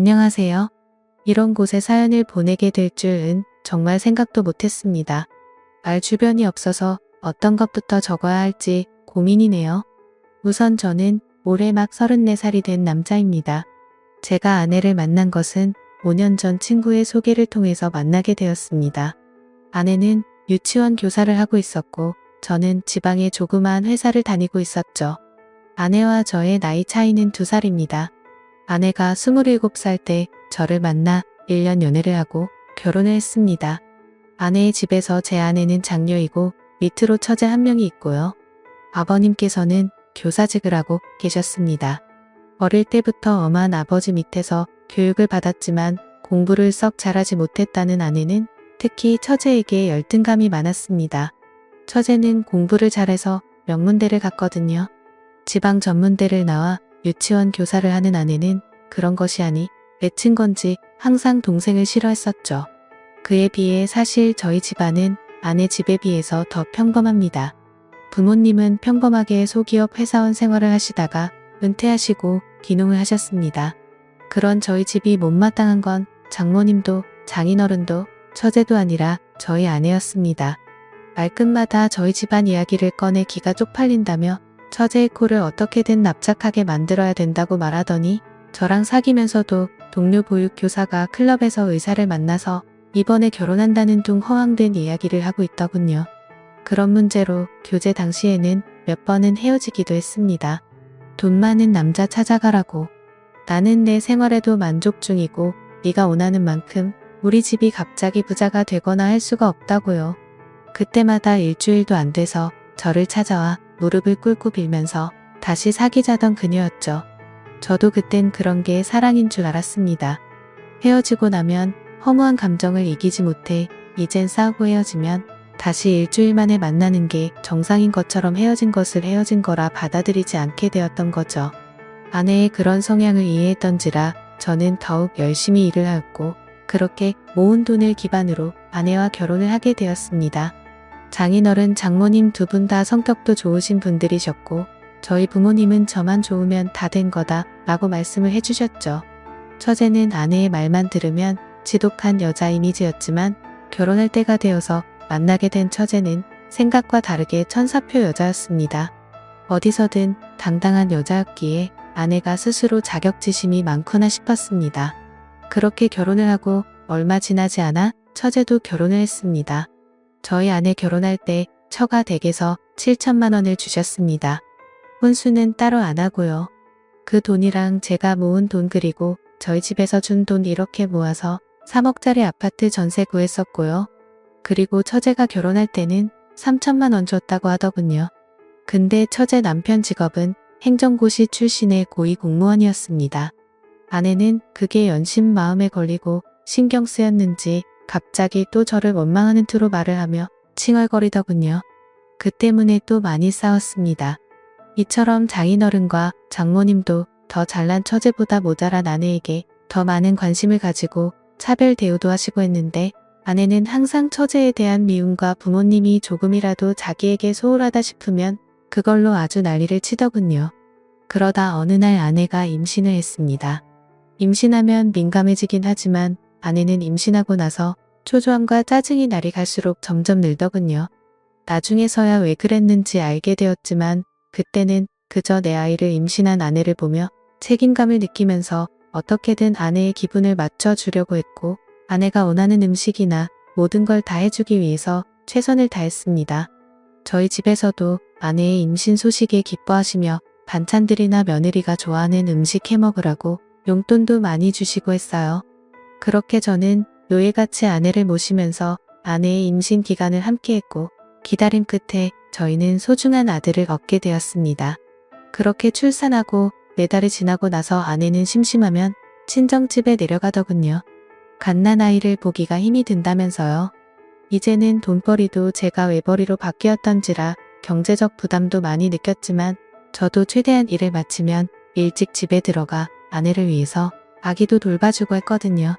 안녕하세요. 이런 곳에 사연을 보내게 될 줄은 정말 생각도 못했습니다. 말 주변이 없어서 어떤 것부터 적어야 할지 고민이네요. 우선 저는 올해 막 34살이 된 남자입니다. 제가 아내를 만난 것은 5년 전 친구의 소개를 통해서 만나게 되었습니다. 아내는 유치원 교사를 하고 있었고 저는 지방의 조그마한 회사를 다니고 있었죠. 아내와 저의 나이 차이는 2살입니다. 아내가 27살 때 저를 만나 1년 연애를 하고 결혼을 했습니다. 아내의 집에서 제 아내는 장녀이고 밑으로 처제 한 명이 있고요. 아버님께서는 교사직을 하고 계셨습니다. 어릴 때부터 엄한 아버지 밑에서 교육을 받았지만 공부를 썩 잘하지 못했다는 아내는 특히 처제에게 열등감이 많았습니다. 처제는 공부를 잘해서 명문대를 갔거든요. 지방 전문대를 나와 유치원 교사를 하는 아내는 그런 것이 아니 내친 건지 항상 동생을 싫어했었죠. 그에 비해 사실 저희 집안은 아내 집에 비해서 더 평범합니다. 부모님은 평범하게 소기업 회사원 생활을 하시다가 은퇴하시고 귀농을 하셨습니다. 그런 저희 집이 못마땅한 건 장모님도 장인어른도 처제도 아니라 저희 아내였습니다. 말끝마다 저희 집안 이야기를 꺼내 기가 쪽팔린다며 처제의 코를 어떻게든 납작하게 만들어야 된다고 말하더니 저랑 사귀면서도 동료 보육교사가 클럽에서 의사를 만나서 이번에 결혼한다는 둥 허황된 이야기를 하고 있더군요. 그런 문제로 교제 당시에는 몇 번은 헤어지기도 했습니다. 돈 많은 남자 찾아가라고. 나는 내 생활에도 만족 중이고 네가 원하는 만큼 우리 집이 갑자기 부자가 되거나 할 수가 없다고요. 그때마다 일주일도 안 돼서 저를 찾아와 무릎을 꿇고 빌면서 다시 사귀자던 그녀였죠. 저도 그땐 그런 게 사랑인 줄 알았습니다. 헤어지고 나면 허무한 감정을 이기지 못해 이젠 싸우고 헤어지면 다시 일주일 만에 만나는 게 정상인 것처럼 헤어진 것을 헤어진 거라 받아들이지 않게 되었던 거죠. 아내의 그런 성향을 이해했던지라 저는 더욱 열심히 일을 하였고 그렇게 모은 돈을 기반으로 아내와 결혼을 하게 되었습니다. 장인어른 장모님 두 분 다 성격도 좋으신 분들이셨고 저희 부모님은 저만 좋으면 다 된 거다 라고 말씀을 해주셨죠. 처제는 아내의 말만 들으면 지독한 여자 이미지였지만 결혼할 때가 되어서 만나게 된 처제는 생각과 다르게 천사표 여자였습니다. 어디서든 당당한 여자였기에 아내가 스스로 자격지심이 많구나 싶었습니다. 그렇게 결혼을 하고 얼마 지나지 않아 처제도 결혼을 했습니다. 저희 아내 결혼할 때 처가 댁에서 7천만 원을 주셨습니다. 혼수는 따로 안 하고요. 그 돈이랑 제가 모은 돈 그리고 저희 집에서 준 돈 이렇게 모아서 3억짜리 아파트 전세 구했었고요. 그리고 처제가 결혼할 때는 3천만 원 줬다고 하더군요. 근데 처제 남편 직업은 행정고시 출신의 고위 공무원이었습니다. 아내는 그게 연신 마음에 걸리고 신경 쓰였는지 갑자기 또 저를 원망하는 투로 말을 하며 칭얼거리더군요. 그 때문에 또 많이 싸웠습니다. 이처럼 장인어른과 장모님도 더 잘난 처제보다 모자란 아내에게 더 많은 관심을 가지고 차별 대우도 하시고 했는데 아내는 항상 처제에 대한 미움과 부모님이 조금이라도 자기에게 소홀하다 싶으면 그걸로 아주 난리를 치더군요. 그러다 어느 날 아내가 임신을 했습니다. 임신하면 민감해지긴 하지만 아내는 임신하고 나서 초조함과 짜증이 날이 갈수록 점점 늘더군요. 나중에서야 왜 그랬는지 알게 되었지만 그때는 그저 내 아이를 임신한 아내를 보며 책임감을 느끼면서 어떻게든 아내의 기분을 맞춰주려고 했고 아내가 원하는 음식이나 모든 걸 다 해주기 위해서 최선을 다했습니다. 저희 집에서도 아내의 임신 소식에 기뻐하시며 반찬들이나 며느리가 좋아하는 음식 해먹으라고 용돈도 많이 주시고 했어요. 그렇게 저는 노예같이 아내를 모시면서 아내의 임신 기간을 함께했고 기다림 끝에 저희는 소중한 아들을 얻게 되었습니다. 그렇게 출산하고 4달이 지나고 나서 아내는 심심하면 친정집에 내려가더군요. 갓난아이를 보기가 힘이 든다면서요. 이제는 돈벌이도 제가 외벌이로 바뀌었던지라 경제적 부담도 많이 느꼈지만 저도 최대한 일을 마치면 일찍 집에 들어가 아내를 위해서 아기도 돌봐주고 했거든요.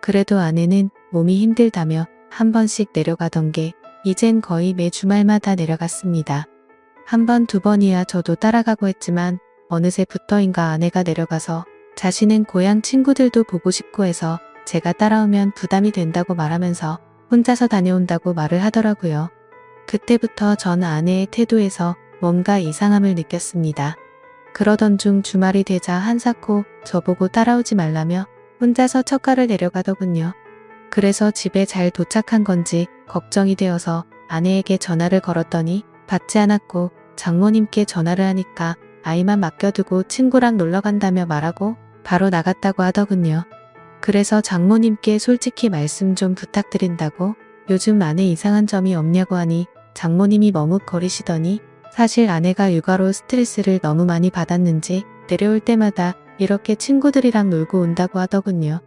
그래도 아내는 몸이 힘들다며 한 번씩 내려가던 게 이젠 거의 매 주말마다 내려갔습니다. 한 번, 두 번이야 저도 따라가고 했지만 어느새부터인가 아내가 내려가서 자신은 고향 친구들도 보고 싶고 해서 제가 따라오면 부담이 된다고 말하면서 혼자서 다녀온다고 말을 하더라고요. 그때부터 전 아내의 태도에서 뭔가 이상함을 느꼈습니다. 그러던 중 주말이 되자 한사코 저보고 따라오지 말라며 혼자서 첫가를 내려가더군요. 그래서 집에 잘 도착한 건지 걱정이 되어서 아내에게 전화를 걸었더니 받지 않았고 장모님께 전화를 하니까 아이만 맡겨두고 친구랑 놀러 간다며 말하고 바로 나갔다고 하더군요. 그래서 장모님께 솔직히 말씀 좀 부탁드린다고 요즘 아내 이상한 점이 없냐고 하니 장모님이 머뭇거리시더니 사실 아내가 육아로 스트레스를 너무 많이 받았는지 내려올 때마다 이렇게 친구들이랑 놀고 온다고 하더군요.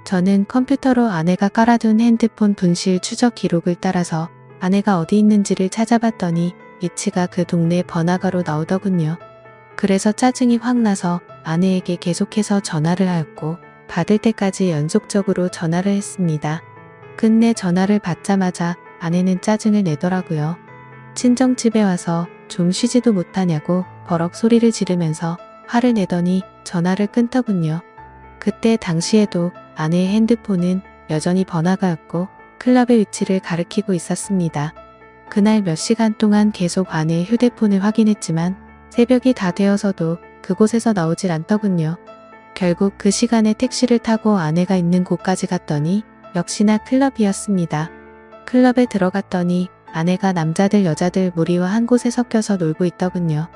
저는 컴퓨터로 아내가 깔아둔 핸드폰 분실 추적 기록을 따라서 아내가 어디 있는지를 찾아봤더니 위치가 그 동네 번화가로 나오더군요. 그래서 짜증이 확 나서 아내에게 계속해서 전화를 하였고 받을 때까지 연속적으로 전화를 했습니다. 끝내 전화를 받자마자 아내는 짜증을 내더라고요. 친정집에 와서 좀 쉬지도 못하냐고 버럭 소리를 지르면서 화를 내더니 전화를 끊더군요. 그때 당시에도 아내의 핸드폰은 여전히 번화가였고 클럽의 위치를 가리키고 있었습니다. 그날 몇 시간 동안 계속 아내의 휴대폰을 확인했지만 새벽이 다 되어서도 그곳에서 나오질 않더군요. 결국 그 시간에 택시를 타고 아내가 있는 곳까지 갔더니 역시나 클럽이었습니다. 클럽에 들어갔더니 아내가 남자들 여자들 무리와 한 곳에 섞여서 놀고 있더군요.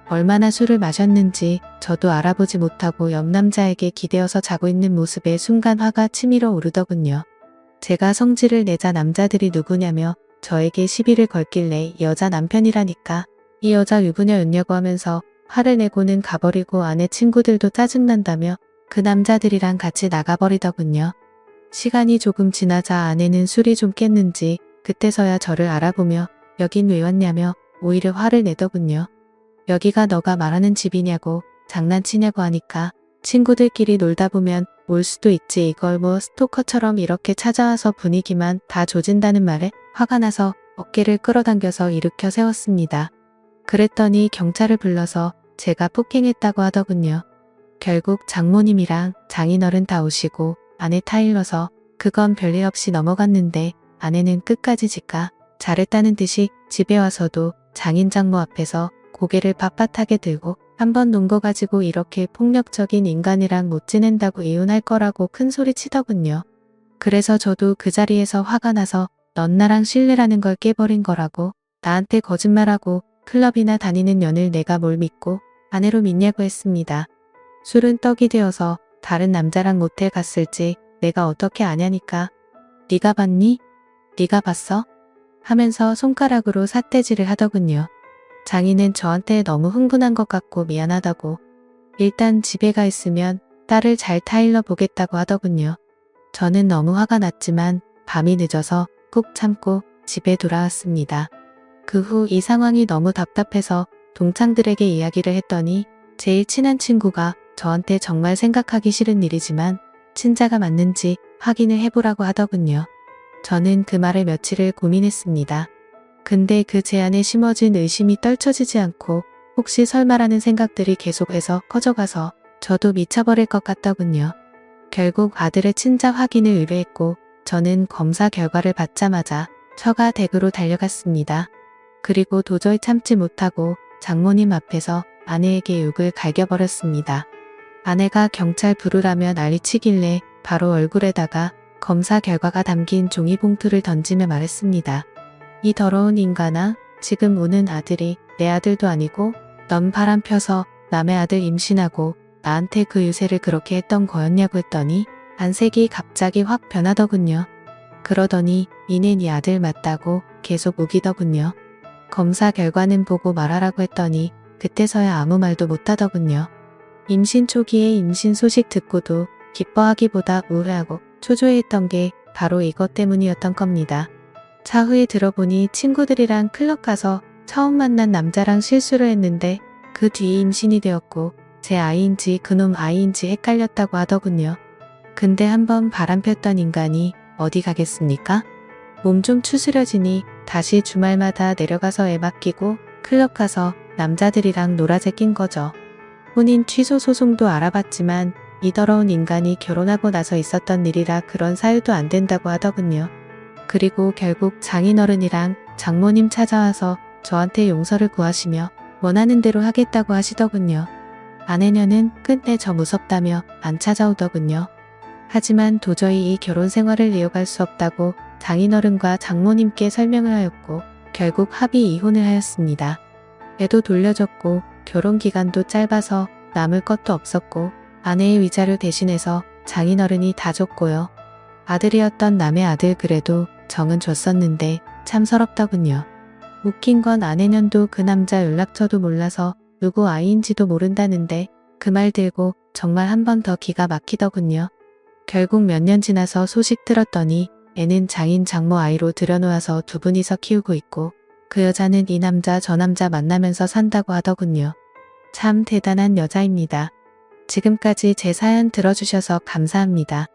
얼마나 술을 마셨는지 저도 알아보지 못하고 옆 남자에게 기대어서 자고 있는 모습에 순간 화가 치밀어 오르더군요. 제가 성질을 내자 남자들이 누구냐며 저에게 시비를 걸길래 여자 남편이라니까 이 여자 유부녀였냐고 하면서 화를 내고는 가버리고 아내 친구들도 짜증난다며 그 남자들이랑 같이 나가버리더군요. 시간이 조금 지나자 아내는 술이 좀 깼는지 그때서야 저를 알아보며 여긴 왜 왔냐며 오히려 화를 내더군요. 여기가 너가 말하는 집이냐고 장난치냐고 하니까 친구들끼리 놀다 보면 올 수도 있지 이걸 뭐 스토커처럼 이렇게 찾아와서 분위기만 다 조진다는 말에 화가 나서 어깨를 끌어당겨서 일으켜 세웠습니다. 그랬더니 경찰을 불러서 제가 폭행했다고 하더군요. 결국 장모님이랑 장인어른 다 오시고 아내 타일러서 그건 별일 없이 넘어갔는데 아내는 끝까지 지가 잘했다는 듯이 집에 와서도 장인 장모 앞에서 고개를 빳빳하게 들고 한 번 논 거 가지고 이렇게 폭력적인 인간이랑 못 지낸다고 이혼할 거라고 큰 소리 치더군요. 그래서 저도 그 자리에서 화가 나서 넌 나랑 실례라는 걸 깨버린 거라고 나한테 거짓말하고 클럽이나 다니는 년을 내가 뭘 믿고 아내로 믿냐고 했습니다. 술은 떡이 되어서 다른 남자랑 모텔 갔을지 내가 어떻게 아냐니까 네가 봤니? 네가 봤어? 하면서 손가락으로 삿대질을 하더군요. 장인은 저한테 너무 흥분한 것 같고 미안하다고 일단 집에 가 있으면 딸을 잘 타일러 보겠다고 하더군요. 저는 너무 화가 났지만 밤이 늦어서 꾹 참고 집에 돌아왔습니다. 그 후 이 상황이 너무 답답해서 동창들에게 이야기를 했더니 제일 친한 친구가 저한테 정말 생각하기 싫은 일이지만 친자가 맞는지 확인을 해보라고 하더군요. 저는 그 말에 며칠을 고민했습니다. 근데 그 제안에 심어진 의심이 떨쳐지지 않고 혹시 설마라는 생각들이 계속해서 커져가서 저도 미쳐버릴 것 같더군요. 결국 아들의 친자 확인을 의뢰했고 저는 검사 결과를 받자마자 처가 댁으로 달려갔습니다. 그리고 도저히 참지 못하고 장모님 앞에서 아내에게 욕을 갈겨버렸습니다. 아내가 경찰 부르라며 난리치길래 바로 얼굴에다가 검사 결과가 담긴 종이봉투를 던지며 말했습니다. 이 더러운 인간아, 지금 우는 아들이 내 아들도 아니고 넌 바람 펴서 남의 아들 임신하고 나한테 그 유세를 그렇게 했던 거였냐고 했더니 안색이 갑자기 확 변하더군요. 그러더니 이내 네 아들 맞다고 계속 우기더군요. 검사 결과는 보고 말하라고 했더니 그때서야 아무 말도 못하더군요. 임신 초기에 임신 소식 듣고도 기뻐하기보다 우울하고 초조해했던 게 바로 이것 때문이었던 겁니다. 차후에 들어보니 친구들이랑 클럽 가서 처음 만난 남자랑 실수를 했는데 그 뒤에 임신이 되었고 제 아이인지 그놈 아이인지 헷갈렸다고 하더군요. 근데 한번 바람 폈던 인간이 어디 가겠습니까? 몸 좀 추스려지니 다시 주말마다 내려가서 애 맡기고 클럽 가서 남자들이랑 놀아제 낀 거죠. 혼인 취소 소송도 알아봤지만 이 더러운 인간이 결혼하고 나서 있었던 일이라 그런 사유도 안 된다고 하더군요. 그리고 결국 장인어른이랑 장모님 찾아와서 저한테 용서를 구하시며 원하는 대로 하겠다고 하시더군요. 아내녀는 끝내 저 무섭다며 안 찾아오더군요. 하지만 도저히 이 결혼 생활을 이어갈 수 없다고 장인어른과 장모님께 설명을 하였고 결국 합의 이혼을 하였습니다. 애도 돌려줬고 결혼 기간도 짧아서 남을 것도 없었고 아내의 위자료 대신해서 장인어른이 다 줬고요. 아들이었던 남의 아들 그래도 정은 줬었는데 참 서럽더군요. 웃긴 건 아내년도 그 남자 연락처도 몰라서 누구 아이인지도 모른다는데 그 말 들고 정말 한 번 더 기가 막히더군요. 결국 몇 년 지나서 소식 들었더니 애는 장인 장모 아이로 들여놓아서 두 분이서 키우고 있고 그 여자는 이 남자 저 남자 만나면서 산다고 하더군요. 참 대단한 여자입니다. 지금까지 제 사연 들어주셔서 감사합니다.